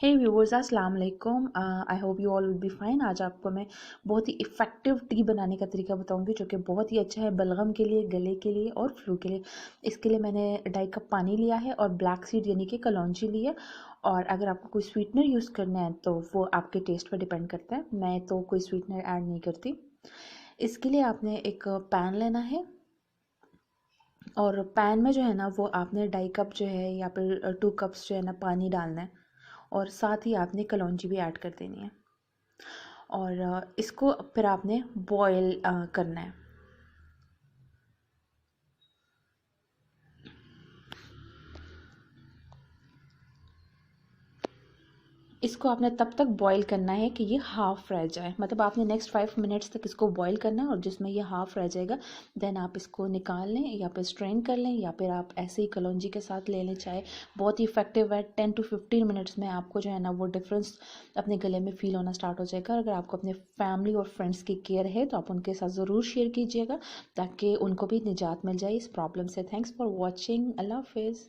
हे viewers, अस्सलाम वालेकुम। I hope you all will be fine. आज आपको मैं बहुत ही इफ़ेक्टिव टी बनाने का तरीका बताऊंगी जो कि बहुत ही अच्छा है बलगम के लिए, गले के लिए और फ्लू के लिए। इसके लिए मैंने 2.5 कप पानी लिया है और ब्लैक सीड यानी कि कलौंजी ली है। और अगर आपको कोई स्वीटनर यूज़ करना है तो वो आपके टेस्ट पर डिपेंड करता है। मैं तो कोई स्वीटनर ऐड नहीं करती। इसके लिए आपने एक पैन लेना है और पैन में जो है ना वो आपने 2.5 कप जो है या फिर 2 कप्स जो है ना पानी डालना है और साथ ही आपने कलौंजी भी ऐड कर देनी है और इसको फिर आपने बॉयल करना है। इसको आपने तब तक बॉईल करना है कि ये हाफ़ रह जाए, मतलब आपने नेक्स्ट 5 मिनट्स तक इसको बॉईल करना है और जिसमें ये हाफ़ रह जाएगा देन आप इसको निकाल लें या फिर स्ट्रेन कर लें या फिर आप ऐसे ही कलौंजी के साथ ले लें चाय। बहुत ही इफेक्टिव है। 10 to 15 मिनट्स में आपको जो है ना वो डिफरेंस अपने गले में फ़ील होना स्टार्ट हो जाएगा। अगर आपको अपने फैमिली और फ्रेंड्स की केयर है तो आप उनके साथ ज़रूर शेयर कीजिएगा ताकि उनको भी निजात मिल जाए इस प्रॉब्लम से। Thanks for watching. अल्लाह हाफिज़।